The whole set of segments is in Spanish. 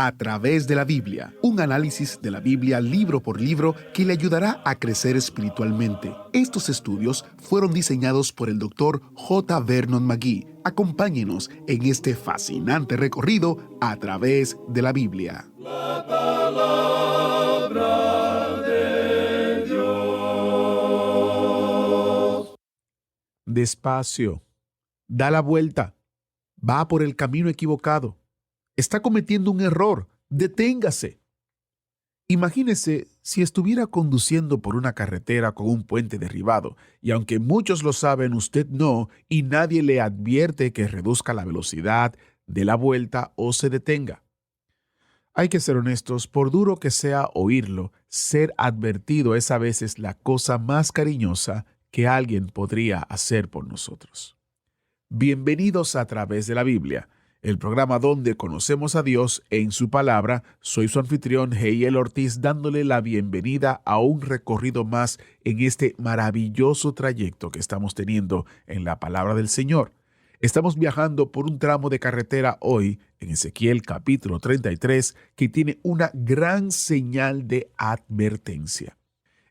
A través de la Biblia, un análisis de la Biblia libro por libro que le ayudará a crecer espiritualmente. Estos estudios fueron diseñados por el Dr. J. Vernon McGee. Acompáñenos en este fascinante recorrido a través de la Biblia. La palabra de Dios. Despacio. Da la vuelta. Va por el camino equivocado. Está cometiendo un error. Deténgase. Imagínese si estuviera conduciendo por una carretera con un puente derribado, y aunque muchos lo saben, usted no, y nadie le advierte que reduzca la velocidad, dé la vuelta o se detenga. Hay que ser honestos, por duro que sea oírlo, ser advertido es a veces la cosa más cariñosa que alguien podría hacer por nosotros. Bienvenidos a Través de la Biblia, el programa donde conocemos a Dios en su palabra. Soy su anfitrión, Heiel Ortiz, dándole la bienvenida a un recorrido más en este maravilloso trayecto que estamos teniendo en la palabra del Señor. Estamos viajando por un tramo de carretera hoy, en Ezequiel capítulo 33, que tiene una gran señal de advertencia.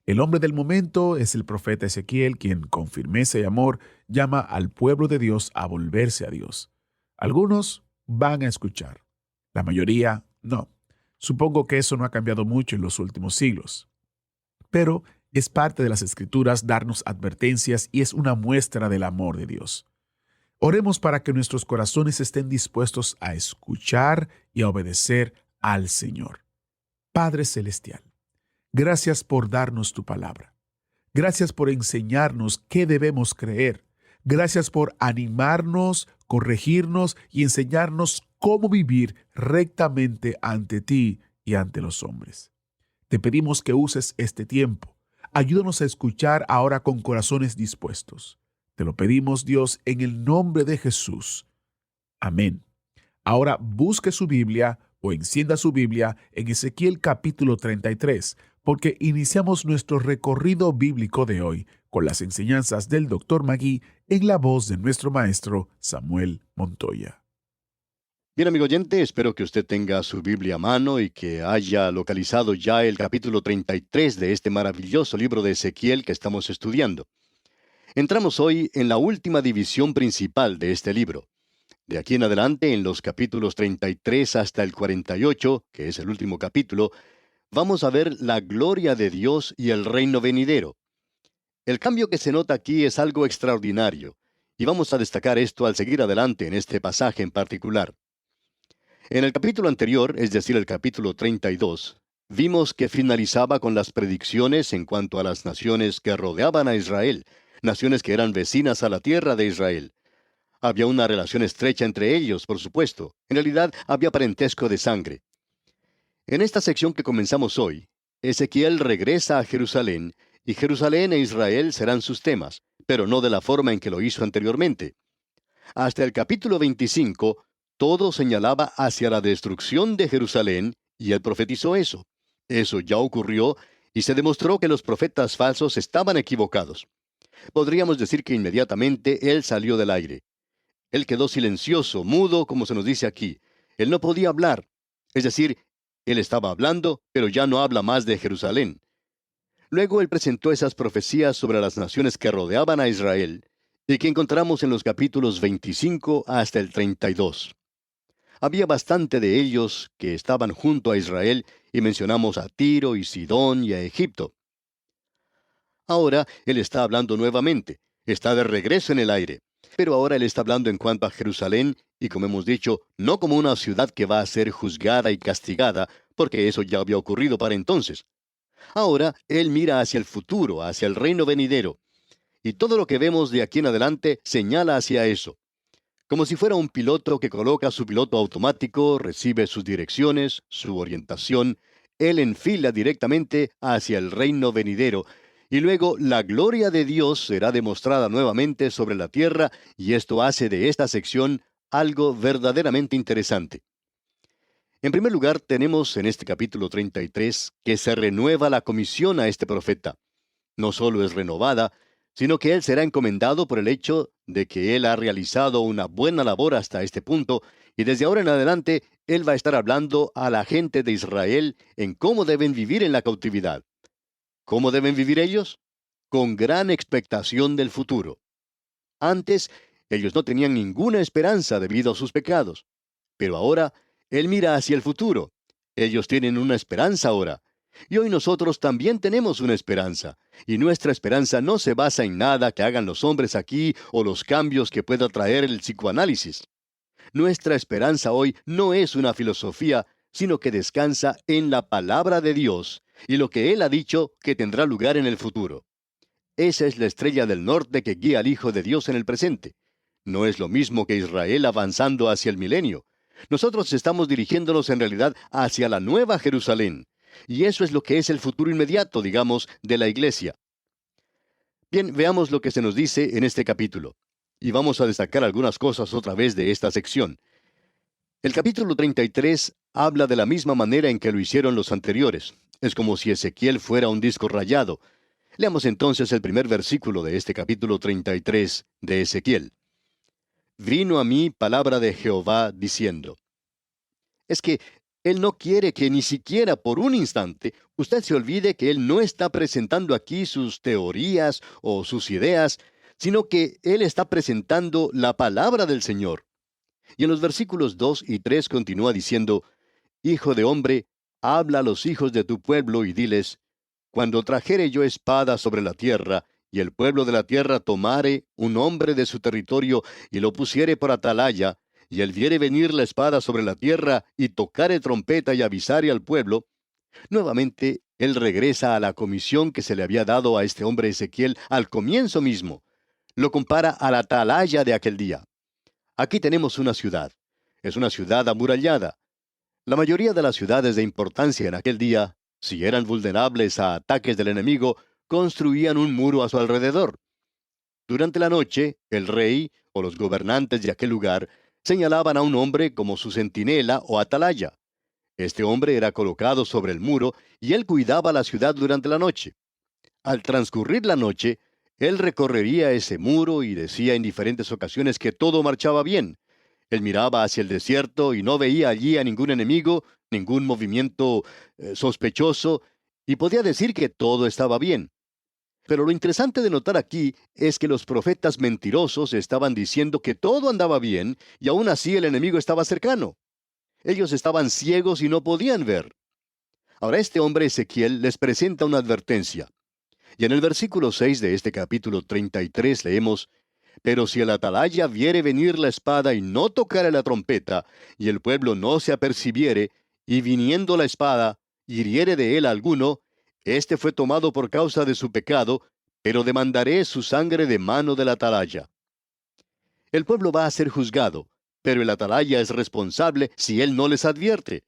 El hombre del momento es el profeta Ezequiel, quien con firmeza y amor llama al pueblo de Dios a volverse a Dios. Algunos van a escuchar, la mayoría no. Supongo que eso no ha cambiado mucho en los últimos siglos. Pero es parte de las Escrituras darnos advertencias y es una muestra del amor de Dios. Oremos para que nuestros corazones estén dispuestos a escuchar y a obedecer al Señor. Padre Celestial, gracias por darnos tu palabra. Gracias por enseñarnos qué debemos creer. Gracias por animarnos, corregirnos y enseñarnos cómo vivir rectamente ante ti y ante los hombres. Te pedimos que uses este tiempo. Ayúdanos a escuchar ahora con corazones dispuestos. Te lo pedimos, Dios, en el nombre de Jesús. Amén. Ahora busque su Biblia o encienda su Biblia en Ezequiel capítulo 33, porque iniciamos nuestro recorrido bíblico de hoy con las enseñanzas del Dr. McGee en la voz de nuestro maestro Samuel Montoya. Bien, amigo oyente, espero que usted tenga su Biblia a mano y que haya localizado ya el capítulo 33 de este maravilloso libro de Ezequiel que estamos estudiando. Entramos hoy en la última división principal de este libro. De aquí en adelante, en los capítulos 33 hasta el 48, que es el último capítulo, vamos a ver la gloria de Dios y el reino venidero. El cambio que se nota aquí es algo extraordinario, y vamos a destacar esto al seguir adelante en este pasaje en particular. En el capítulo anterior, es decir, el capítulo 32, vimos que finalizaba con las predicciones en cuanto a las naciones que rodeaban a Israel, naciones que eran vecinas a la tierra de Israel. Había una relación estrecha entre ellos, por supuesto. En realidad, había parentesco de sangre. En esta sección que comenzamos hoy, Ezequiel regresa a Jerusalén, y Jerusalén e Israel serán sus temas, pero no de la forma en que lo hizo anteriormente. Hasta el capítulo 25, todo señalaba hacia la destrucción de Jerusalén, y él profetizó eso. Eso ya ocurrió, y se demostró que los profetas falsos estaban equivocados. Podríamos decir que inmediatamente él salió del aire. Él quedó silencioso, mudo, como se nos dice aquí. Él no podía hablar. Es decir, él estaba hablando, pero ya no habla más de Jerusalén. Luego él presentó esas profecías sobre las naciones que rodeaban a Israel, y que encontramos en los capítulos 25 hasta el 32. Había bastante de ellos que estaban junto a Israel, y mencionamos a Tiro y Sidón y a Egipto. Ahora él está hablando nuevamente. Está de regreso en el aire. Pero ahora él está hablando en cuanto a Jerusalén, y como hemos dicho, no como una ciudad que va a ser juzgada y castigada, porque eso ya había ocurrido para entonces. Ahora él mira hacia el futuro, hacia el reino venidero. Y todo lo que vemos de aquí en adelante señala hacia eso. Como si fuera un piloto que coloca su piloto automático, recibe sus direcciones, su orientación, él enfila directamente hacia el reino venidero, y luego la gloria de Dios será demostrada nuevamente sobre la tierra, y esto hace de esta sección algo verdaderamente interesante. En primer lugar, tenemos en este capítulo 33 que se renueva la comisión a este profeta. No solo es renovada, sino que él será encomendado por el hecho de que él ha realizado una buena labor hasta este punto, y desde ahora en adelante Él va a estar hablando a la gente de Israel en cómo deben vivir en la cautividad. ¿Cómo deben vivir ellos? Con gran expectación del futuro. Antes, ellos no tenían ninguna esperanza debido a sus pecados. Pero ahora, Él mira hacia el futuro. Ellos tienen una esperanza ahora. Y hoy nosotros también tenemos una esperanza. Y nuestra esperanza no se basa en nada que hagan los hombres aquí o los cambios que pueda traer el psicoanálisis. Nuestra esperanza hoy no es una filosofía, sino que descansa en la palabra de Dios y lo que Él ha dicho que tendrá lugar en el futuro. Esa es la estrella del norte que guía al Hijo de Dios en el presente. No es lo mismo que Israel avanzando hacia el milenio. Nosotros estamos dirigiéndonos en realidad hacia la nueva Jerusalén. Y eso es lo que es el futuro inmediato, digamos, de la iglesia. Bien, veamos lo que se nos dice en este capítulo. Y vamos a destacar algunas cosas otra vez de esta sección. El capítulo 33 habla de la misma manera en que lo hicieron los anteriores. Es como si Ezequiel fuera un disco rayado. Leamos entonces el primer versículo de este capítulo 33 de Ezequiel. Vino a mí palabra de Jehová diciendo. Es que Él no quiere que ni siquiera por un instante usted se olvide que Él no está presentando aquí sus teorías o sus ideas, sino que Él está presentando la palabra del Señor. Y en los versículos 2 y 3 continúa diciendo, Hijo de hombre, habla a los hijos de tu pueblo y diles, cuando trajere yo espada sobre la tierra, y el pueblo de la tierra tomare un hombre de su territorio y lo pusiere por atalaya, y él viere venir la espada sobre la tierra y tocare trompeta y avisare al pueblo, nuevamente él regresa a la comisión que se le había dado a este hombre Ezequiel al comienzo mismo. Lo compara a la atalaya de aquel día. Aquí tenemos una ciudad. Es una ciudad amurallada. La mayoría de las ciudades de importancia en aquel día, si eran vulnerables a ataques del enemigo, construían un muro a su alrededor. Durante la noche, el rey o los gobernantes de aquel lugar señalaban a un hombre como su centinela o atalaya. Este hombre era colocado sobre el muro y él cuidaba la ciudad durante la noche. Al transcurrir la noche, él recorrería ese muro y decía en diferentes ocasiones que todo marchaba bien. Él miraba hacia el desierto y no veía allí a ningún enemigo, ningún movimiento sospechoso, y podía decir que todo estaba bien. Pero lo interesante de notar aquí es que los profetas mentirosos estaban diciendo que todo andaba bien y aún así el enemigo estaba cercano. Ellos estaban ciegos y no podían ver. Ahora este hombre Ezequiel les presenta una advertencia. Y en el versículo 6 de este capítulo 33 leemos, Pero si el atalaya viere venir la espada y no tocare la trompeta, y el pueblo no se apercibiere, y viniendo la espada, hiriere de él a alguno, este fue tomado por causa de su pecado, pero demandaré su sangre de mano del atalaya. El pueblo va a ser juzgado, pero el atalaya es responsable si él no les advierte.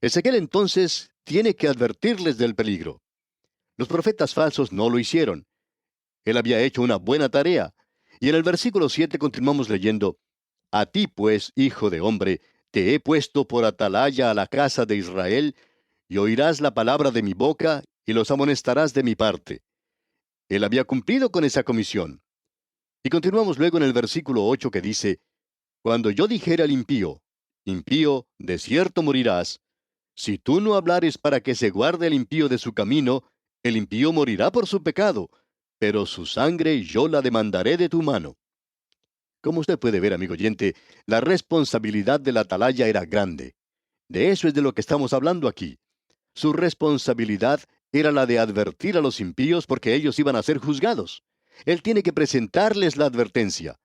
Ezequiel entonces tiene que advertirles del peligro. Los profetas falsos no lo hicieron. Él había hecho una buena tarea. Y en el versículo 7 continuamos leyendo, A ti pues, hijo de hombre, te he puesto por atalaya a la casa de Israel, y oirás la palabra de mi boca, y los amonestarás de mi parte. Él había cumplido con esa comisión. Y continuamos luego en el versículo 8 que dice, Cuando yo dijere al impío, impío, de cierto morirás, si tú no hablares para que se guarde el impío de su camino, el impío morirá por su pecado, pero su sangre yo la demandaré de tu mano. Como usted puede ver, amigo oyente, la responsabilidad del atalaya era grande. De eso es de lo que estamos hablando aquí. Su responsabilidad era la de advertir a los impíos porque ellos iban a ser juzgados. Él tiene que presentarles la advertencia.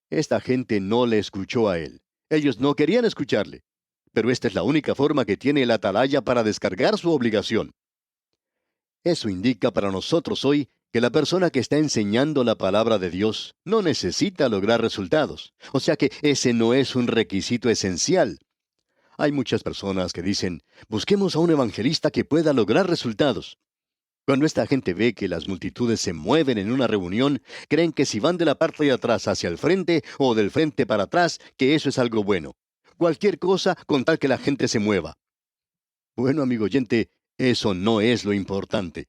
Esta gente no le escuchó a él. Ellos no querían escucharle. Pero esta es la única forma que tiene el atalaya para descargar su obligación. Eso indica para nosotros hoy que la persona que está enseñando la palabra de Dios no necesita lograr resultados. O sea que ese no es un requisito esencial. Hay muchas personas que dicen, busquemos a un evangelista que pueda lograr resultados. Cuando esta gente ve que las multitudes se mueven en una reunión, creen que si van de la parte de atrás hacia el frente o del frente para atrás, que eso es algo bueno. Cualquier cosa con tal que la gente se mueva. Bueno, amigo oyente, eso no es lo importante.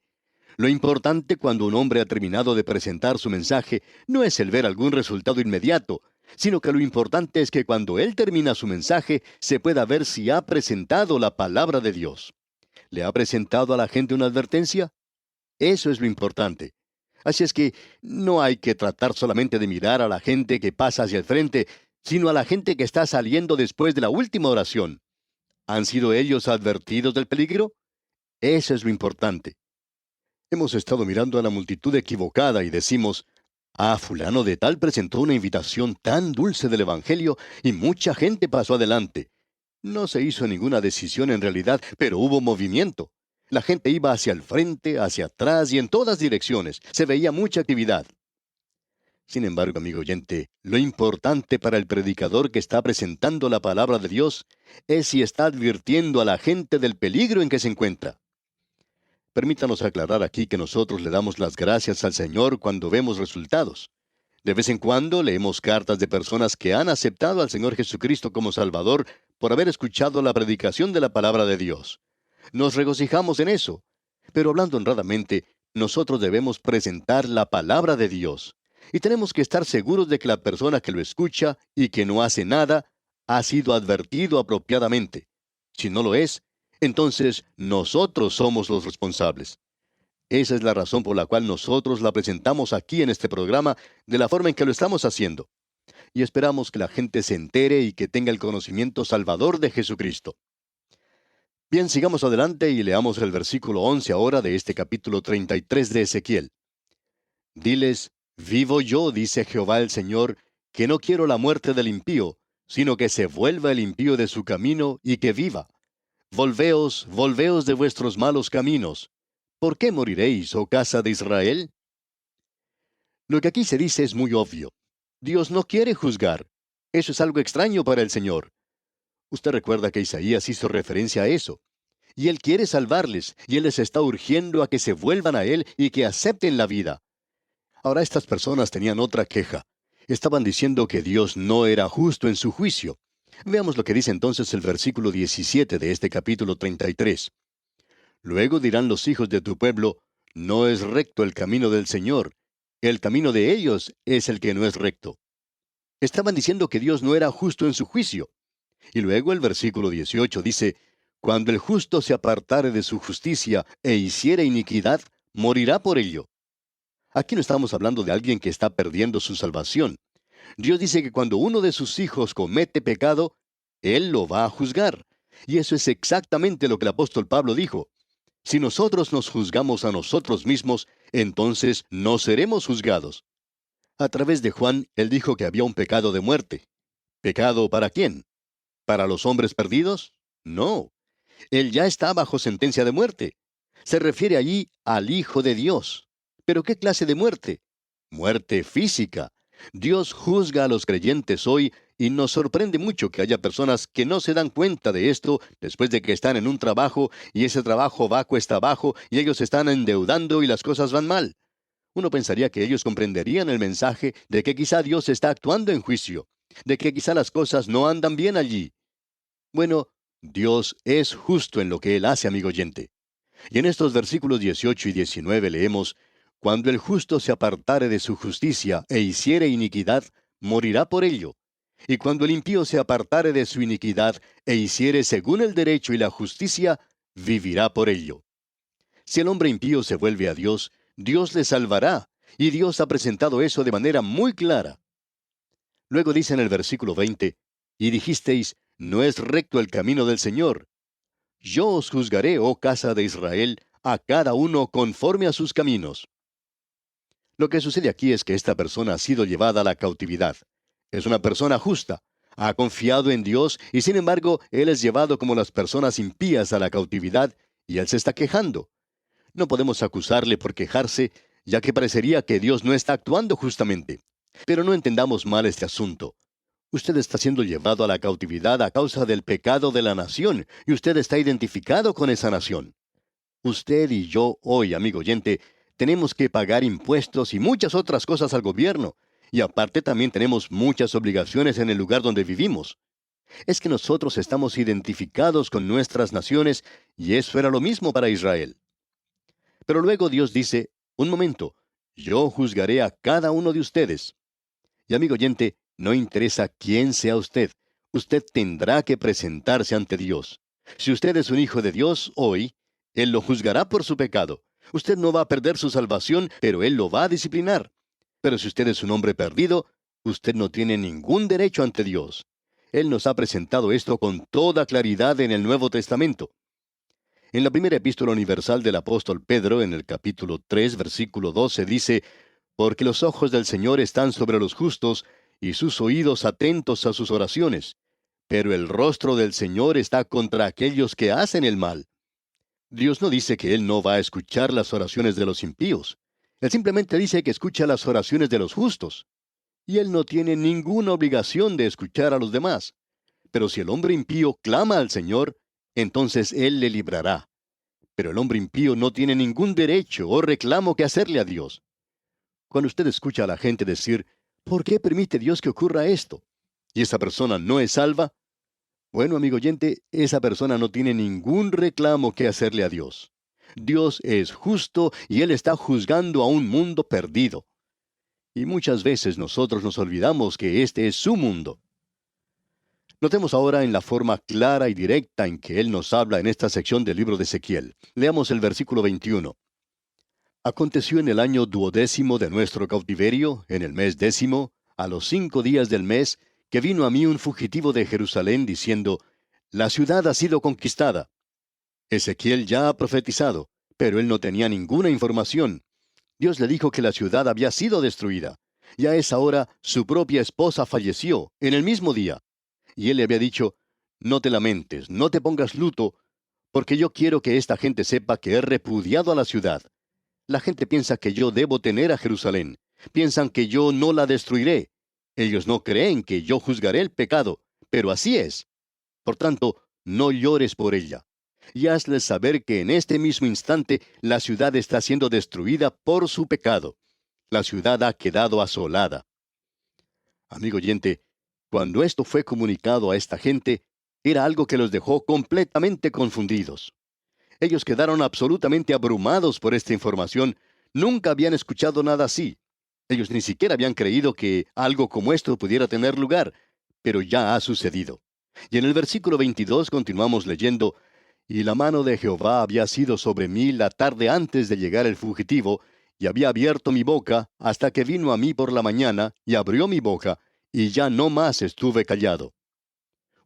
Lo importante cuando un hombre ha terminado de presentar su mensaje no es el ver algún resultado inmediato, sino que lo importante es que cuando él termina su mensaje se pueda ver si ha presentado la palabra de Dios. ¿Le ha presentado a la gente una advertencia? Eso es lo importante. Así es que no hay que tratar solamente de mirar a la gente que pasa hacia el frente, sino a la gente que está saliendo después de la última oración. ¿Han sido ellos advertidos del peligro? Eso es lo importante. Hemos estado mirando a la multitud equivocada y decimos, fulano de tal presentó una invitación tan dulce del Evangelio y mucha gente pasó adelante. No se hizo ninguna decisión en realidad, pero hubo movimiento. La gente iba hacia el frente, hacia atrás y en todas direcciones. Se veía mucha actividad. Sin embargo, amigo oyente, lo importante para el predicador que está presentando la palabra de Dios es si está advirtiendo a la gente del peligro en que se encuentra. Permítanos aclarar aquí que nosotros le damos las gracias al Señor cuando vemos resultados. De vez en cuando leemos cartas de personas que han aceptado al Señor Jesucristo como Salvador por haber escuchado la predicación de la palabra de Dios. Nos regocijamos en eso. Pero hablando honradamente, nosotros debemos presentar la palabra de Dios. Y tenemos que estar seguros de que la persona que lo escucha y que no hace nada ha sido advertido apropiadamente. Si no lo es, entonces nosotros somos los responsables. Esa es la razón por la cual nosotros la presentamos aquí en este programa de la forma en que lo estamos haciendo. Y esperamos que la gente se entere y que tenga el conocimiento salvador de Jesucristo. Bien, sigamos adelante y leamos el versículo 11 ahora de este capítulo 33 de Ezequiel. Diles, vivo yo, dice Jehová el Señor, que no quiero la muerte del impío, sino que se vuelva el impío de su camino y que viva. Volveos, volveos de vuestros malos caminos. ¿Por qué moriréis, oh casa de Israel? Lo que aquí se dice es muy obvio. Dios no quiere juzgar. Eso es algo extraño para el Señor. Usted recuerda que Isaías hizo referencia a eso. Y Él quiere salvarles, y Él les está urgiendo a que se vuelvan a Él y que acepten la vida. Ahora estas personas tenían otra queja. Estaban diciendo que Dios no era justo en su juicio. Veamos lo que dice entonces el versículo 17 de este capítulo 33. Luego dirán los hijos de tu pueblo, no es recto el camino del Señor. El camino de ellos es el que no es recto. Estaban diciendo que Dios no era justo en su juicio. Y luego el versículo 18 dice, cuando el justo se apartare de su justicia e hiciere iniquidad, morirá por ello. Aquí no estamos hablando de alguien que está perdiendo su salvación. Dios dice que cuando uno de sus hijos comete pecado, Él lo va a juzgar. Y eso es exactamente lo que el apóstol Pablo dijo. Si nosotros nos juzgamos a nosotros mismos, entonces no seremos juzgados. A través de Juan, él dijo que había un pecado de muerte. ¿Pecado para quién? ¿Para los hombres perdidos? No. Él ya está bajo sentencia de muerte. Se refiere allí al Hijo de Dios. ¿Pero qué clase de muerte? Muerte física. Dios juzga a los creyentes hoy y nos sorprende mucho que haya personas que no se dan cuenta de esto después de que están en un trabajo y ese trabajo va cuesta abajo y ellos se están endeudando y las cosas van mal. Uno pensaría que ellos comprenderían el mensaje de que quizá Dios está actuando en juicio, de que quizá las cosas no andan bien allí. Bueno, Dios es justo en lo que Él hace, amigo oyente. Y en estos versículos 18 y 19 leemos, cuando el justo se apartare de su justicia e hiciere iniquidad, morirá por ello. Y cuando el impío se apartare de su iniquidad e hiciere según el derecho y la justicia, vivirá por ello. Si el hombre impío se vuelve a Dios, Dios le salvará, y Dios ha presentado eso de manera muy clara. Luego dice en el versículo 20, y dijisteis, no es recto el camino del Señor. Yo os juzgaré, oh casa de Israel, a cada uno conforme a sus caminos. Lo que sucede aquí es que esta persona ha sido llevada a la cautividad. Es una persona justa. Ha confiado en Dios y sin embargo él es llevado como las personas impías a la cautividad y él se está quejando. No podemos acusarle por quejarse, ya que parecería que Dios no está actuando justamente. Pero no entendamos mal este asunto. Usted está siendo llevado a la cautividad a causa del pecado de la nación y usted está identificado con esa nación. Usted y yo hoy, amigo oyente, tenemos que pagar impuestos y muchas otras cosas al gobierno. Y aparte también tenemos muchas obligaciones en el lugar donde vivimos. Es que nosotros estamos identificados con nuestras naciones y eso era lo mismo para Israel. Pero luego Dios dice, un momento, yo juzgaré a cada uno de ustedes. Y amigo oyente, No interesa quién sea usted. Usted tendrá que presentarse ante Dios. Si usted es un hijo de Dios hoy, Él lo juzgará por su pecado. Usted no va a perder su salvación, pero Él lo va a disciplinar. Pero si usted es un hombre perdido, usted no tiene ningún derecho ante Dios. Él nos ha presentado esto con toda claridad en el Nuevo Testamento. En la primera epístola universal del apóstol Pedro, en el capítulo 3, versículo 12, dice, porque los ojos del Señor están sobre los justos, y sus oídos atentos a sus oraciones. Pero el rostro del Señor está contra aquellos que hacen el mal. Dios no dice que Él no va a escuchar las oraciones de los impíos. Él simplemente dice que escucha las oraciones de los justos. Y Él no tiene ninguna obligación de escuchar a los demás. Pero si el hombre impío clama al Señor, entonces Él le librará. Pero el hombre impío no tiene ningún derecho o reclamo que hacerle a Dios. Cuando usted escucha a la gente decir, ¿por qué permite Dios que ocurra esto? ¿Y esa persona no es salva? Bueno, amigo oyente, esa persona no tiene ningún reclamo que hacerle a Dios. Dios es justo y Él está juzgando a un mundo perdido. Y muchas veces nosotros nos olvidamos que este es su mundo. Notemos ahora en la forma clara y directa en que Él nos habla en esta sección del libro de Ezequiel. Leamos el versículo 21. Aconteció en el año 12º de nuestro cautiverio, en el mes 10º, a los 5 días del mes, que vino a mí un fugitivo de Jerusalén diciendo, la ciudad ha sido conquistada. Ezequiel ya ha profetizado, pero él no tenía ninguna información. Dios le dijo que la ciudad había sido destruida. Y a esa hora su propia esposa falleció, en el mismo día. Y él le había dicho, no te lamentes, no te pongas luto, porque yo quiero que esta gente sepa que he repudiado a la ciudad. La gente piensa que yo debo tener a Jerusalén. Piensan que yo no la destruiré. Ellos no creen que yo juzgaré el pecado, pero así es. Por tanto, no llores por ella. Y hazles saber que en este mismo instante la ciudad está siendo destruida por su pecado. La ciudad ha quedado asolada. Amigo oyente, cuando esto fue comunicado a esta gente, era algo que los dejó completamente confundidos. Ellos quedaron absolutamente abrumados por esta información. Nunca habían escuchado nada así. Ellos ni siquiera habían creído que algo como esto pudiera tener lugar, pero ya ha sucedido. Y en el versículo 22 continuamos leyendo, y la mano de Jehová había sido sobre mí la tarde antes de llegar el fugitivo, y había abierto mi boca hasta que vino a mí por la mañana, y abrió mi boca, y ya no más estuve callado.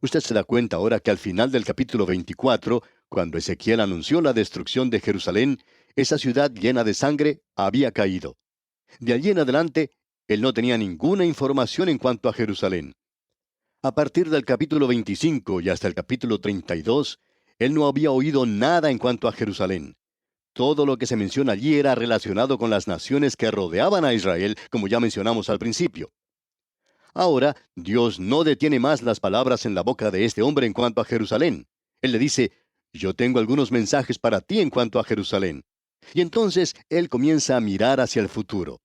Usted se da cuenta ahora que al final del capítulo 24, cuando Ezequiel anunció la destrucción de Jerusalén, esa ciudad llena de sangre había caído. De allí en adelante, él no tenía ninguna información en cuanto a Jerusalén. A partir del capítulo 25 y hasta el capítulo 32, él no había oído nada en cuanto a Jerusalén. Todo lo que se menciona allí era relacionado con las naciones que rodeaban a Israel, como ya mencionamos al principio. Ahora, Dios no detiene más las palabras en la boca de este hombre en cuanto a Jerusalén. Él le dice, yo tengo algunos mensajes para ti en cuanto a Jerusalén. Y entonces él comienza a mirar hacia el futuro.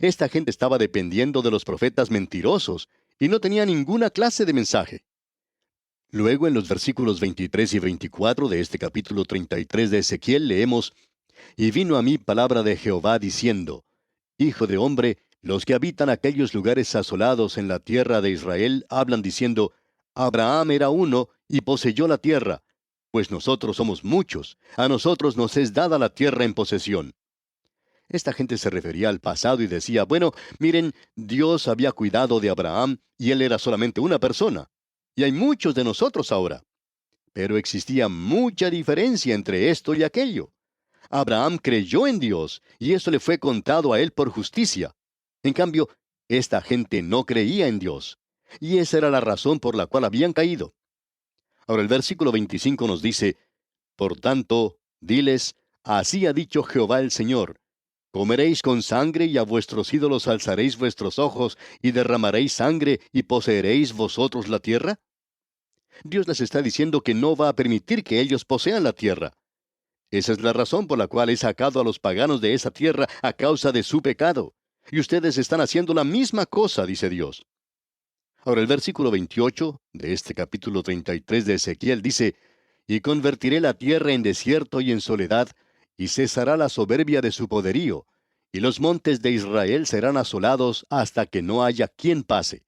Esta gente estaba dependiendo de los profetas mentirosos y no tenía ninguna clase de mensaje. Luego, en los versículos 23 y 24 de este capítulo 33 de Ezequiel, leemos, y vino a mí palabra de Jehová diciendo, Hijo de hombre, los que habitan aquellos lugares asolados en la tierra de Israel hablan diciendo, Abraham era uno y poseyó la tierra, pues nosotros somos muchos, a nosotros nos es dada la tierra en posesión. Esta gente se refería al pasado y decía, bueno, miren, Dios había cuidado de Abraham y él era solamente una persona. Y hay muchos de nosotros ahora. Pero existía mucha diferencia entre esto y aquello. Abraham creyó en Dios y eso le fue contado a él por justicia. En cambio, esta gente no creía en Dios. Y esa era la razón por la cual habían caído. Ahora el versículo 25 nos dice, Por tanto, diles, así ha dicho Jehová el Señor, comeréis con sangre y a vuestros ídolos alzaréis vuestros ojos y derramaréis sangre y poseeréis vosotros la tierra. Dios les está diciendo que no va a permitir que ellos posean la tierra. Esa es la razón por la cual he sacado a los paganos de esa tierra a causa de su pecado. Y ustedes están haciendo la misma cosa, dice Dios. Ahora el versículo 28 de este capítulo 33 de Ezequiel dice, Y convertiré la tierra en desierto y en soledad, y cesará la soberbia de su poderío, y los montes de Israel serán asolados hasta que no haya quien pase.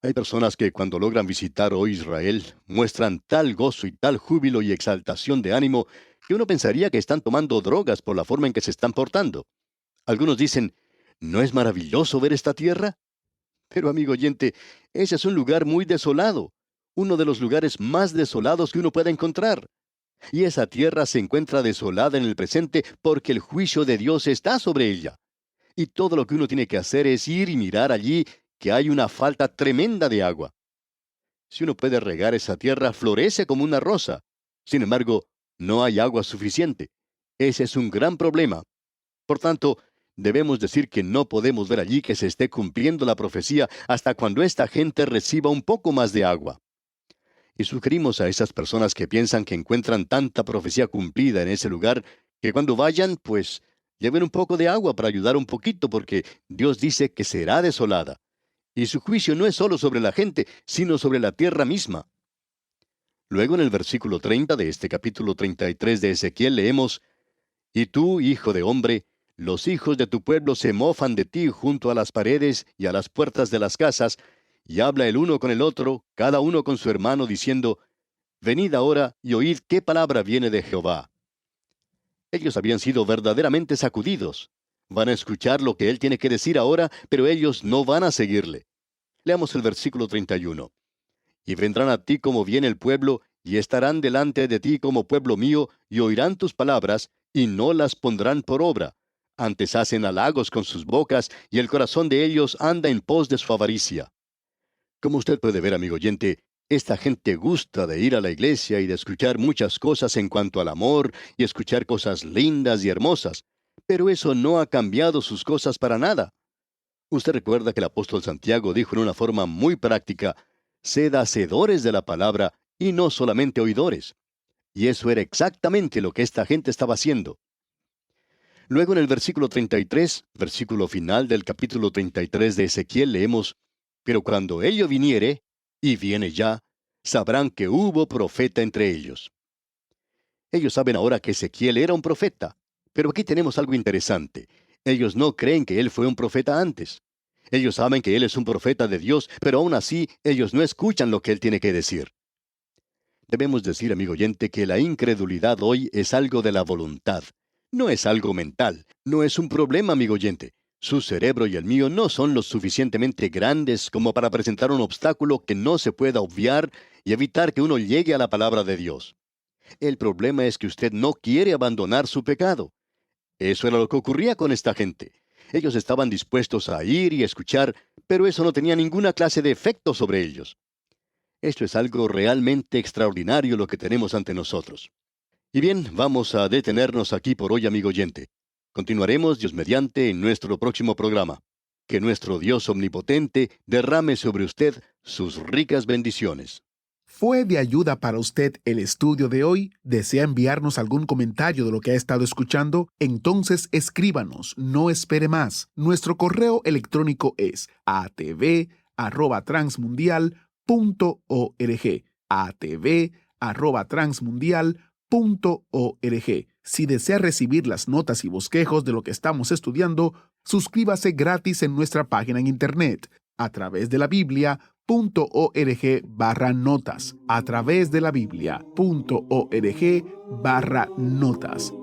Hay personas que cuando logran visitar hoy Israel muestran tal gozo y tal júbilo y exaltación de ánimo que uno pensaría que están tomando drogas por la forma en que se están portando. Algunos dicen, ¿no es maravilloso ver esta tierra? Pero amigo oyente, ese es un lugar muy desolado, uno de los lugares más desolados que uno pueda encontrar. Y esa tierra se encuentra desolada en el presente porque el juicio de Dios está sobre ella. Y todo lo que uno tiene que hacer es ir y mirar allí que hay una falta tremenda de agua. Si uno puede regar esa tierra, florece como una rosa. Sin embargo, no hay agua suficiente. Ese es un gran problema. Por tanto, debemos decir que no podemos ver allí que se esté cumpliendo la profecía hasta cuando esta gente reciba un poco más de agua. Y sugerimos a esas personas que piensan que encuentran tanta profecía cumplida en ese lugar, que cuando vayan, pues, lleven un poco de agua para ayudar un poquito, porque Dios dice que será desolada. Y su juicio no es solo sobre la gente, sino sobre la tierra misma. Luego en el versículo 30 de este capítulo 33 de Ezequiel leemos, Y tú, hijo de hombre, los hijos de tu pueblo se mofan de ti junto a las paredes y a las puertas de las casas, y habla el uno con el otro, cada uno con su hermano, diciendo, Venid ahora y oíd qué palabra viene de Jehová. Ellos habían sido verdaderamente sacudidos. Van a escuchar lo que él tiene que decir ahora, pero ellos no van a seguirle. Leamos el versículo 31. Y vendrán a ti como viene el pueblo, y estarán delante de ti como pueblo mío, y oirán tus palabras, y no las pondrán por obra. Antes hacen halagos con sus bocas, y el corazón de ellos anda en pos de su avaricia. Como usted puede ver, amigo oyente, esta gente gusta de ir a la iglesia y de escuchar muchas cosas en cuanto al amor, y escuchar cosas lindas y hermosas, pero eso no ha cambiado sus cosas para nada. Usted recuerda que el apóstol Santiago dijo en una forma muy práctica, sed hacedores de la palabra y no solamente oidores. Y eso era exactamente lo que esta gente estaba haciendo. Luego en el versículo 33, versículo final del capítulo 33 de Ezequiel, leemos, Pero cuando ello viniere, y viene ya, sabrán que hubo profeta entre ellos. Ellos saben ahora que Ezequiel era un profeta, pero aquí tenemos algo interesante. Ellos no creen que él fue un profeta antes. Ellos saben que él es un profeta de Dios, pero aún así ellos no escuchan lo que él tiene que decir. Debemos decir, amigo oyente, que la incredulidad hoy es algo de la voluntad. No es algo mental, no es un problema, amigo oyente. Su cerebro y el mío no son lo suficientemente grandes como para presentar un obstáculo que no se pueda obviar y evitar que uno llegue a la palabra de Dios. El problema es que usted no quiere abandonar su pecado. Eso era lo que ocurría con esta gente. Ellos estaban dispuestos a ir y escuchar, pero eso no tenía ninguna clase de efecto sobre ellos. Esto es algo realmente extraordinario lo que tenemos ante nosotros. Y bien, vamos a detenernos aquí por hoy, amigo oyente. Continuaremos, Dios mediante, en nuestro próximo programa. Que nuestro Dios omnipotente derrame sobre usted sus ricas bendiciones. ¿Fue de ayuda para usted el estudio de hoy? ¿Desea enviarnos algún comentario de lo que ha estado escuchando? Entonces escríbanos, no espere más. Nuestro correo electrónico es atv@transmundial.org. atv@transmundial.org. Si desea recibir las notas y bosquejos de lo que estamos estudiando, suscríbase gratis en nuestra página en internet a través de la Biblia.org/notas. A través de la Biblia.org/notas.